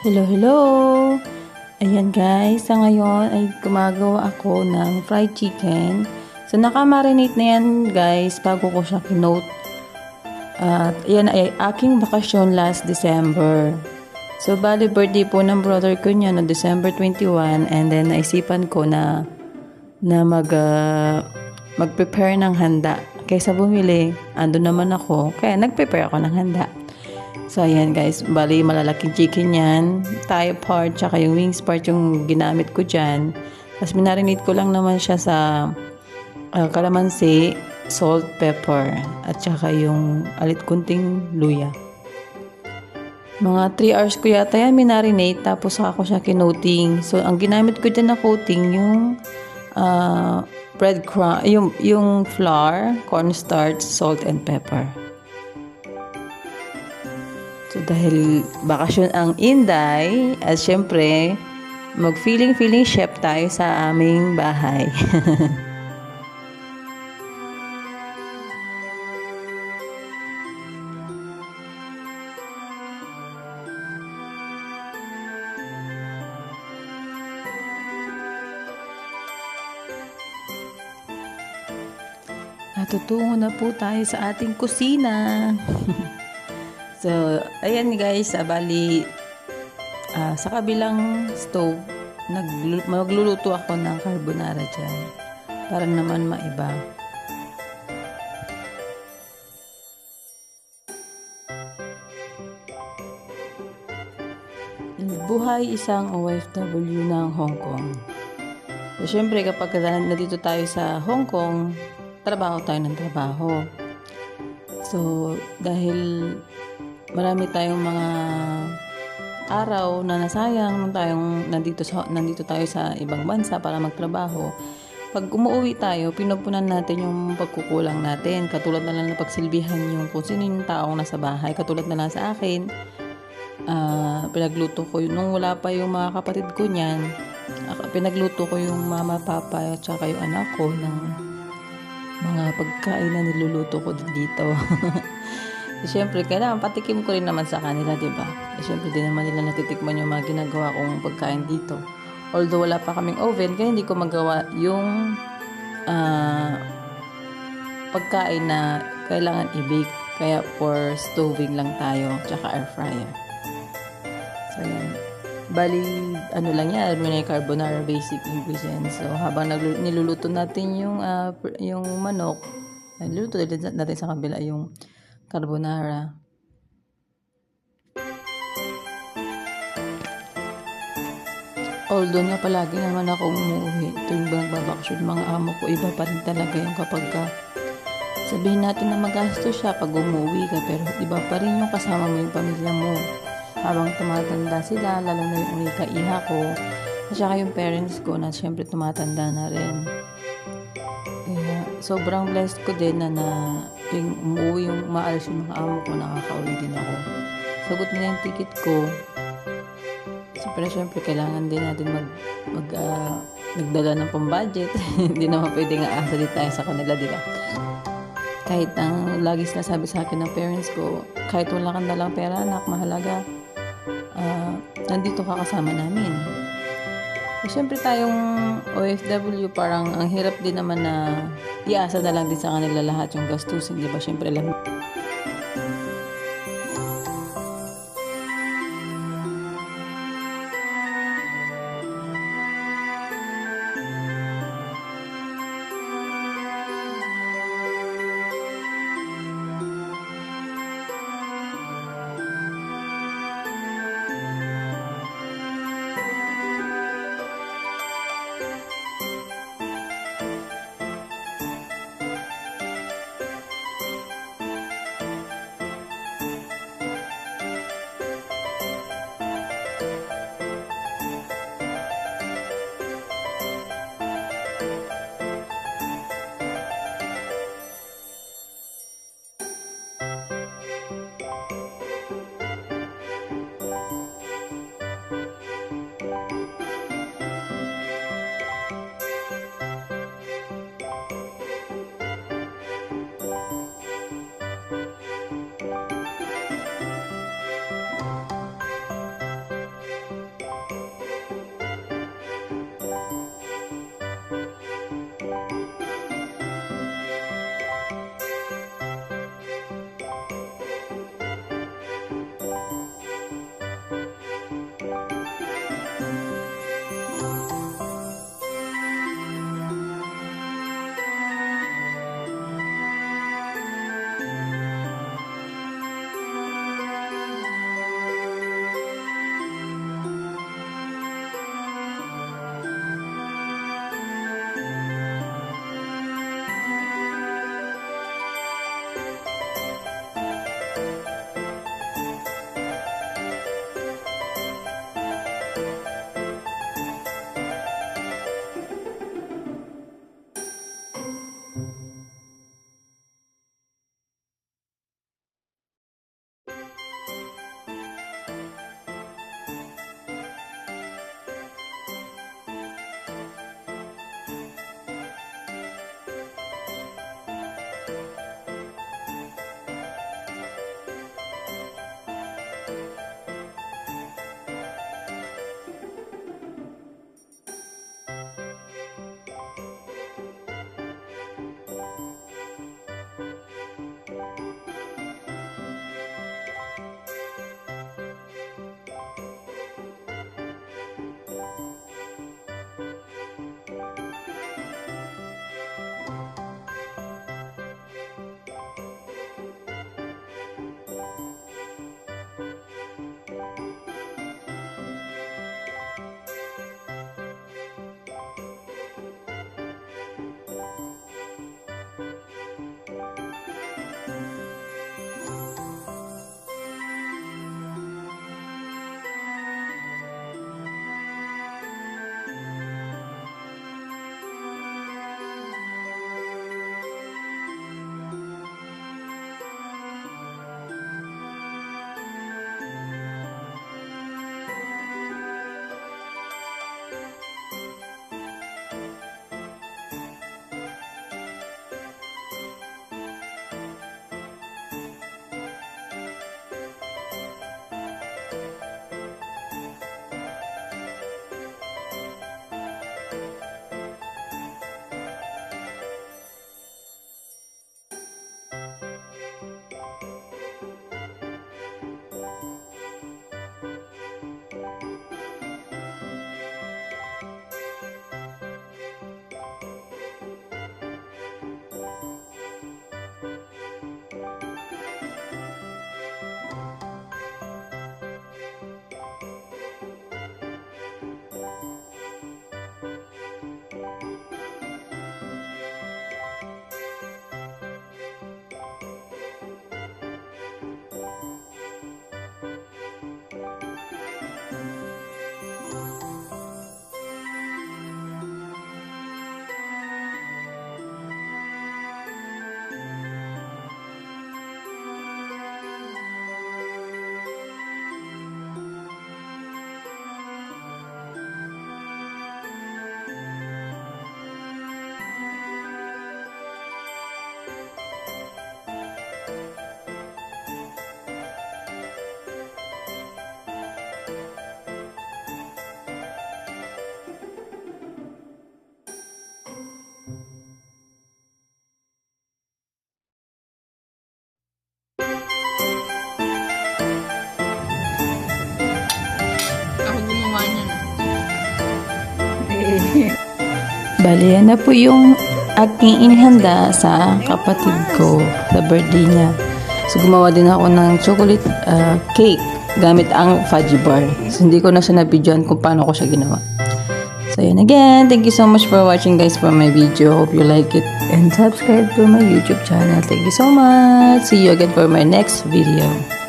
Hello, hello! Ayan guys, sa ngayon ay gumagawa ako ng fried chicken. So nakamarinate na yan guys bago ko siya kinote. At yan ay aking bakasyon last December. So bali birthday po ng brother ko niya no December 21 and then naisipan ko na mag-prepare ng handa. Kaysa bumili, ando naman ako, kaya nag-prepare ako ng handa. So, ayan guys, bali malalaking chicken yan, thigh part, tsaka yung wings part yung ginamit ko dyan. Tapos minarinate ko lang naman siya sa kalamansi, salt, pepper, at tsaka yung kunting luya. Mga 3 hours ko yata yan minarinate, tapos saka ko siya kinoating. So, ang ginamit ko dyan na coating yung breadcrumb, yung flour, cornstarch, salt, and pepper. So, dahil bakasyon ang Inday, at syempre, mag-feeling chef tayo sa aming bahay. Natutungo na po tayo sa ating kusina. So, ayan guys, bali sa kabilang stove, magluluto ako ng carbonara dyan para naman maiba. Buhay isang OFW ng Hong Kong. So, syempre kapag nandito tayo sa Hong Kong, trabaho tayo ng trabaho. So, dahil marami tayong mga araw na nasayang nung nandito tayo sa ibang bansa para magtrabaho. Pag umuwi tayo, pinupunan natin yung pagkukulang natin. Katulad na lang na pagsilbihan yung kung sino yung taong nasa bahay. Katulad na lang sa akin, pinagluto ko nung wala pa yung mga kapatid ko niyan. Pinagluto ko yung mama, papa, at saka yung anak ko ng mga pagkain na niluluto ko dito. Siyempre, kailangan patikim ko rin naman sa kanila, diba? Siyempre, di naman nila natitikman yung mga ginagawa kong pagkain dito. Although wala pa kaming oven, kaya hindi ko magawa yung pagkain na kailangan i-bake. Kaya for stoving lang tayo, tsaka air fryer. So, yan. Bali, ano lang yan, may carbonara basic ingredients. So, habang niluluto natin yung manok, niluluto natin sa kabila yung carbonara. Although na palagi naman ako umuwi tuwing nagbabakasyon mga amo ko, iba pa rin talaga yung kapag sabihin natin na magastos siya pag umuwi ka, pero iba pa rin yung kasama mo yung pamilya mo habang tumatanda sila, lalo na yung iha ko at saka yung parents ko na syempre tumatanda na rin. Kaya sobrang blessed ko din na yung umuwi yung maalis yung mga amo ko, nakakauwi din ako. Sagot nila yung ticket ko. Siyempre, kailangan din natin nagdala ng pang-budget. Hindi naman pwedeng aasa din tayo sa kanila, di ba? Kahit ang lagi sinasabi sa akin ng parents ko, kahit wala kang dalang pera, anak, mahalaga, nandito ka kasama namin. Siyempre tayong OFW, parang ang hirap din naman na iasa na lang din sa kanila lahat yung gastusin, di ba? Siyempre alam. Bali, yan na po yung aking inihanda sa kapatid ko sa birthday niya. So, gumawa din ako ng chocolate cake gamit ang fudgy bar. So, hindi ko na siya na-videoan kung paano ko siya ginawa. So, yun again. Thank you so much for watching guys for my video. Hope you like it. And subscribe to my YouTube channel. Thank you so much. See you again for my next video.